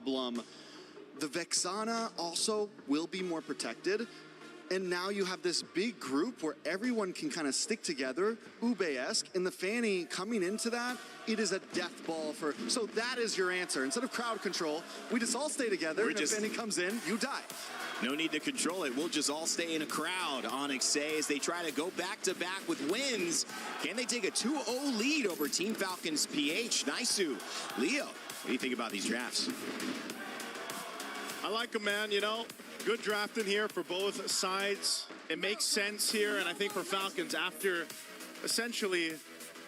problem. The Vexana also will be more protected. And now you have this big group where everyone can kind of stick together, Ube-esque, and the Fanny coming into that, it is a death ball for... So that is your answer. Instead of crowd control, we just all stay together, and if Fanny comes in, you die. No need to control it. We'll just all stay in a crowd, Onic says. They try to go back-to-back with wins. Can they take a 2-0 lead over Team Falcons PH? Naisu. Leo, what do you think about these drafts? I like them, man, you know. Good drafting here for both sides. It makes sense here, and I think for Falcons, after essentially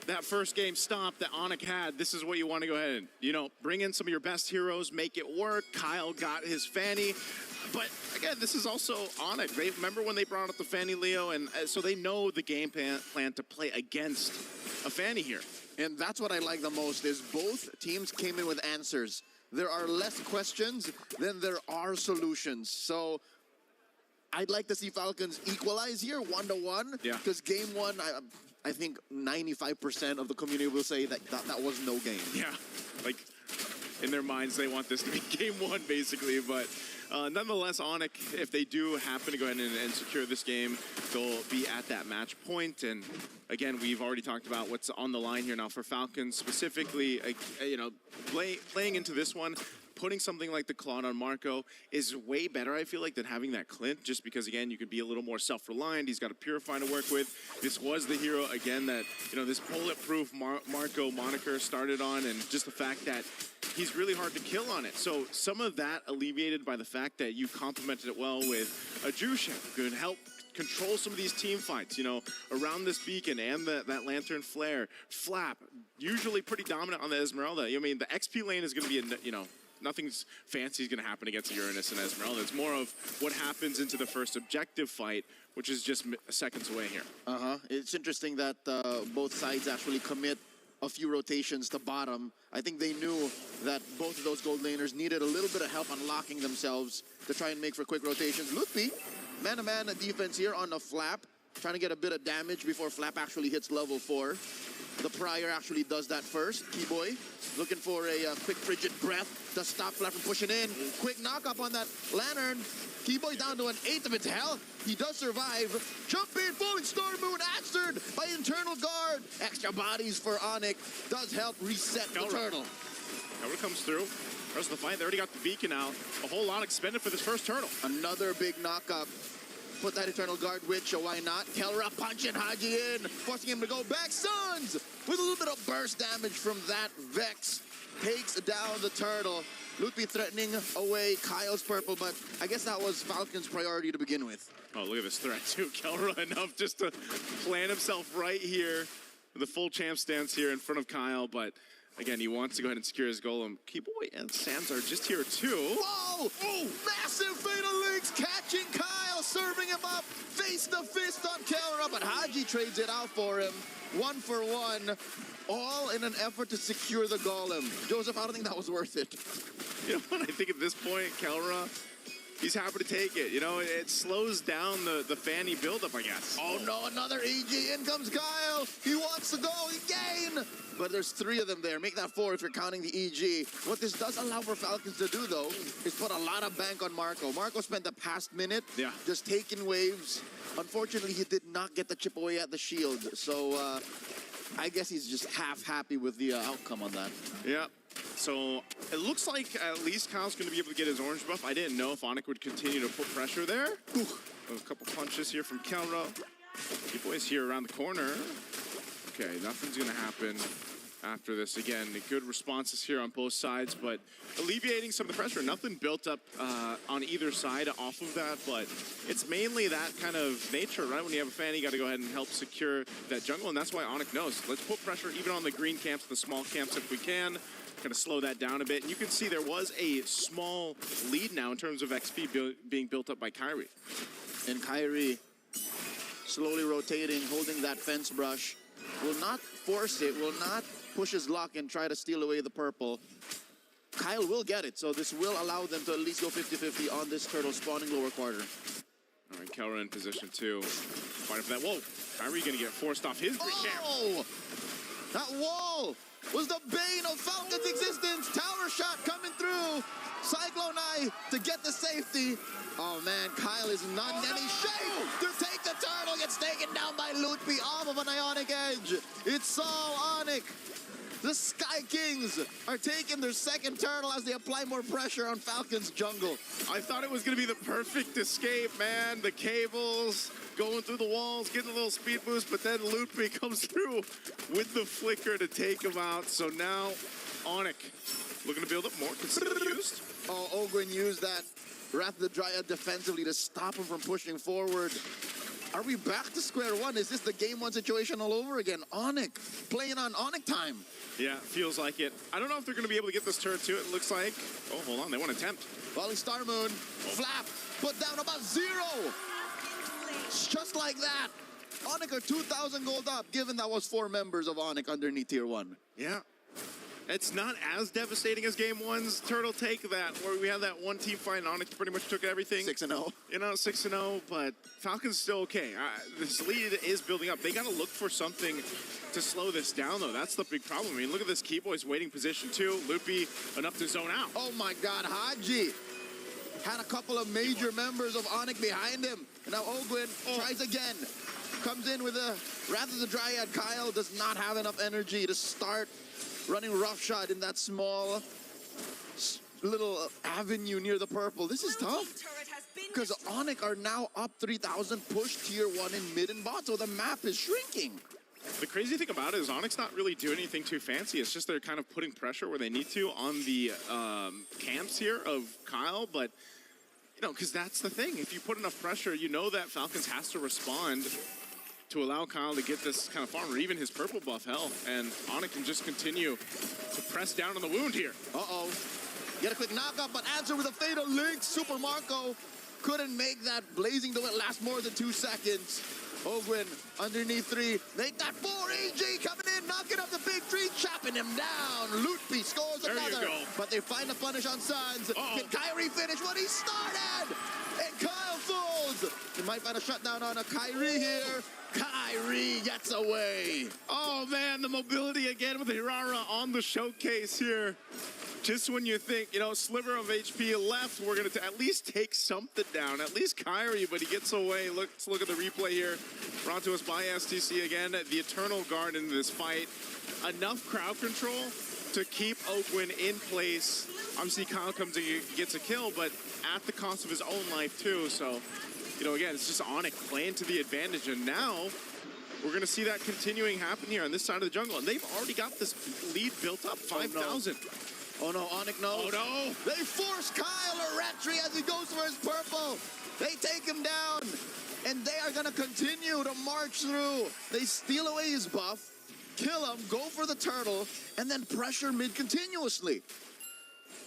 that first game stop that Onic had, this is what you want to go ahead and, you know, bring in some of your best heroes, make it work. Kyle got his Fanny. But again, this is also Onic, right? Remember when they brought up the Fanny, Leo? And so they know the game plan to play against a Fanny here. And that's what I like the most, is both teams came in with answers. There are less questions than there are solutions. So I'd like to see Falcons equalize here, 1-1. Yeah. Because game one, I think 95% of the community will say that was no game. Yeah. Like, in their minds, they want this to be game one, basically. But nonetheless, Onic, if they do happen to go ahead and secure this game, they'll be at that match point. And again, we've already talked about what's on the line here now for Falcons, specifically, you know, playing into this one. Putting something like the Claude on Marco is way better, I feel like, than having that Clint, just because, again, you could be a little more self-reliant. He's got a Purify to work with. This was the hero, again, that, you know, this bulletproof Marco moniker started on, and just the fact that he's really hard to kill on it. So some of that alleviated by the fact that you complemented it well with a Jushin, who could help control some of these team fights, you know, around this beacon and that lantern flare. Flap, usually pretty dominant on the Esmeralda. I mean, the XP lane is going to be, you know, nothing's fancy is going to happen against Uranus and Esmeralda. It's more of what happens into the first objective fight, which is just seconds away here. It's interesting that both sides actually commit a few rotations to bottom. I think they knew that both of those gold laners needed a little bit of help unlocking themselves to try and make for quick rotations. Lupi, man-to-man defense here on the Flap, trying to get a bit of damage before Flap actually hits level 4. The Prior actually does that first. Keyboy looking for a quick frigid breath to stop Flap from pushing in. Quick knock up on that Lantern. Keyboy down to an 1/8 of its health. He does survive. Jump in, falling Star Moon answered by Internal Guard. Extra bodies for Onic does help reset the turtle. Kelra comes through. Rest of the fight, they already got the beacon out. A whole lot expended for this first turtle. Another big knock-up. Put that Eternal Guard Witch, so why not? Kelra punching Haji in, forcing him to go back. Suns with a little bit of burst damage from that Vex. Takes down the turtle. Lupi threatening away Kyle's purple, but I guess that was Falcon's priority to begin with. Oh, look at this threat too. Kelra enough just to plant himself right here. The full champ stance here in front of Kyle, but again, he wants to go ahead and secure his golem. Keyboy and Sans are just here too. Whoa! Oh! Massive Fatal Links catching Kyle, serving him up face to fist on Kelra, but Haji trades it out for him. 1 for 1, all in an effort to secure the golem. Joseph, I don't think that was worth it. You know what? I think at this point, Kelra, he's happy to take it. You know, it slows down the Fanny buildup, I guess. Oh no, another EG. In comes Kyle. He wants to go. He gain. But there's 3 of them there. Make that 4 if you're counting the EG. What this does allow for Falcons to do, though, is put a lot of bank on Marco. Marco spent the past minute just taking waves. Unfortunately, he did not get the chip away at the shield. So I guess he's just half happy with the outcome on that. Yeah. So it looks like at least Kyle's going to be able to get his orange buff. I didn't know if Onic would continue to put pressure there. A couple punches here from Kelra. Keyboy's here around the corner. Okay, nothing's going to happen after this. Again, good responses here on both sides, but alleviating some of the pressure. Nothing built up on either side off of that, but it's mainly that kind of nature, right? When you have a fan, you got to go ahead and help secure that jungle, and that's why Onic knows. Let's put pressure even on the green camps, the small camps if we can. Kind of slow that down a bit. And you can see there was a small lead now in terms of XP being built up by Kyrie. And Kyrie slowly rotating, holding that fence brush. Will not force it, will not push his luck and try to steal away the purple. Kyle will get it, so this will allow them to at least go 50-50 on this turtle spawning lower quarter. All right, Kelra in position 2. Fighting for that. Whoa, Kyrie gonna get forced off his green camp. Oh! That wall was the bane of Falcon's existence. Tower shot coming through. Cyclone Eye to get the safety. Oh man, Kyle is not in any shape to take the turtle. Gets taken down by Lutpi off of an Ionic edge. It's all Onic. The Sky Kings are taking their second turtle as they apply more pressure on Falcons jungle. I thought it was going to be the perfect escape, man. The cables going through the walls, getting a little speed boost, but then Lutpi comes through with the flicker to take him out. So now Onic looking to build up more, consider used. Oh, Ogwin used that Wrath of the Dryad defensively to stop him from pushing forward. Are we back to square one? Is this the game one situation all over again? Onic playing on Onic time. Yeah, feels like it. I don't know if they're going to be able to get this turret too, it looks like. Oh, hold on, they want to attempt. Volley Star Moon, Flap, put down about 0. Just like that. Onic are 2,000 gold up, given that was 4 members of Onic underneath tier 1. Yeah. It's not as devastating as game one's turtle take that, where we had that one team fight and Onic pretty much took everything. 6-0. You know, 6-0, but Falcons still okay. This lead is building up. They got to look for something to slow this down, though. That's the big problem. I mean, look at this Keyboy's waiting position, too. Lutpi enough to zone out. Oh my God, Haji had a couple of major members of Onic behind him. And now Ogwin tries again. Comes in with a Wrath of the Dryad. Kyle does not have enough energy to start running roughshod in that small little avenue near the purple. This is tough because Onic are now up 3,000, push tier 1 in mid and bot, so the map is shrinking. The crazy thing about it is Onic's not really doing anything too fancy. It's just they're kind of putting pressure where they need to on the camps here of Kyle, but you know, because that's the thing. If you put enough pressure, you know that Falcons has to respond to allow Kyle to get this kind of farm, or even his purple buff, hell. And Onic can just continue to press down on the wound here. Uh-oh. Get a quick knockup, but answer with a fatal link. Super Marco couldn't make that blazing duet last more than 2 seconds. Ogwin underneath 3. They got 4 AG coming in, knocking up the big tree, chopping him down. Lutpi scores another. But they find a punish on Suns. Can Kyrie finish what he started? And Kyle falls. He might find a shutdown on a Kyrie here. Kyrie gets away. Oh man, the mobility again with Hirara on the showcase here. Just when you think, you know, sliver of HP left, we're going to at least take something down. At least Kyrie, but he gets away. Let's look at the replay here. Brought to us by STC again. The Eternal Guard in this fight. Enough crowd control to keep Ogwin in place. Obviously, Kyle comes and gets a kill, but at the cost of his own life too. So, you know, again, it's just Onic playing to the advantage. And now we're going to see that continuing happen here on this side of the jungle. And they've already got this lead built up, 5,000. Oh no, Onic knows. Oh no! They force Kyle a retry as he goes for his purple. They take him down, and they are gonna continue to march through. They steal away his buff, kill him, go for the turtle, and then pressure mid continuously.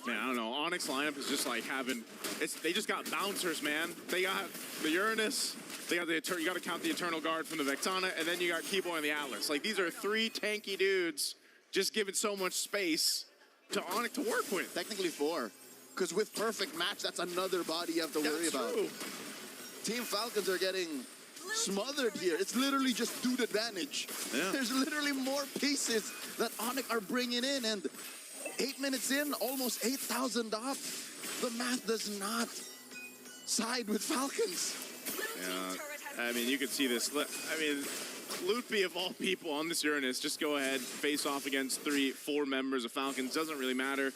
Man, I don't know. Onic's lineup is just like having, they just got bouncers, man. They got the Uranus, they got the you got to count the Eternal Guard from the Vexana, and then you got Keyboy and the Atlas. Like, these are 3 tanky dudes just giving so much space to Onic to work with. Technically 4, because with perfect match, that's another body you have to worry about. True. Team Falcons are getting smothered here. It's literally just dude advantage. Yeah. There's literally more pieces that Onic are bringing in, and 8 minutes in, almost 8,000 up. The math does not side with Falcons. Yeah, I mean, you can see this. I mean, Lutpi, of all people on this Uranus, just go ahead, face off against 4 members of Falcons. Doesn't really matter.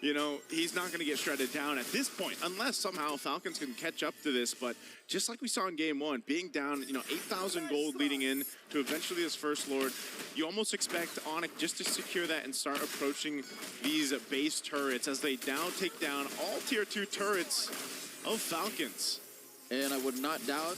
You know, he's not going to get shredded down at this point, unless somehow Falcons can catch up to this. But just like we saw in game 1, being down, you know, 8,000 gold leading in to eventually this First Lord, you almost expect Onic just to secure that and start approaching these base turrets as they take down all tier 2 turrets of Falcons. And I would not doubt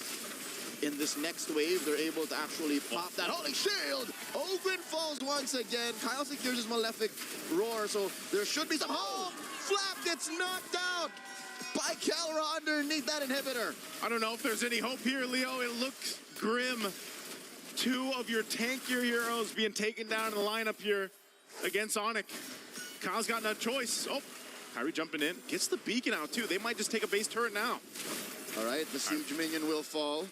in this next wave, they're able to actually pop that holy shield. Ogwin falls once again. Kyle secures his Malefic Roar, so there should be some hope. Flap gets knocked out by Kelra underneath that inhibitor. I don't know if there's any hope here, Leo. It looks grim. 2 of your tankier heroes being taken down in the lineup here against Onic. Kyle's got no choice. Oh, Kyrie jumping in. Gets the beacon out, too. They might just take a base turret now. All right, the siege minion will fall.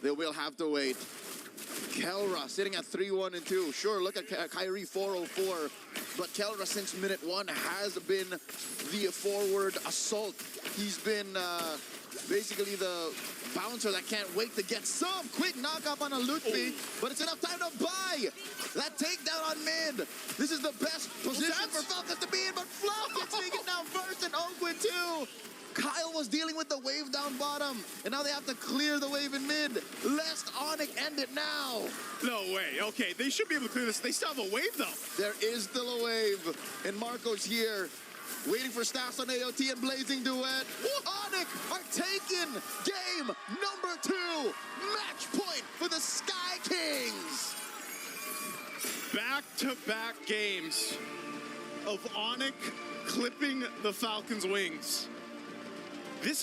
They will have to wait. Kelra sitting at 3-1 and 2. Sure, look at Kyrie 404, but Kelra since minute 1 has been the forward assault. He's been basically the bouncer that can't wait to get some quick knockoff on a Lutfi, but it's enough time to buy that takedown on mid. This is the best position for Falcons to be in, but Flau gets taken down first and Oakwood too. Kyle was dealing with the wave down bottom, and now they have to clear the wave in mid. Lest Onic end it now. No way. Okay, they should be able to clear this. They still have a wave, though. There is still a wave, and Marco's here, waiting for Staffs on AOT and Blazing Duet. Onic are taking game number 2. Match point for the Sky Kings. Back-to-back games of Onic clipping the Falcons' wings. This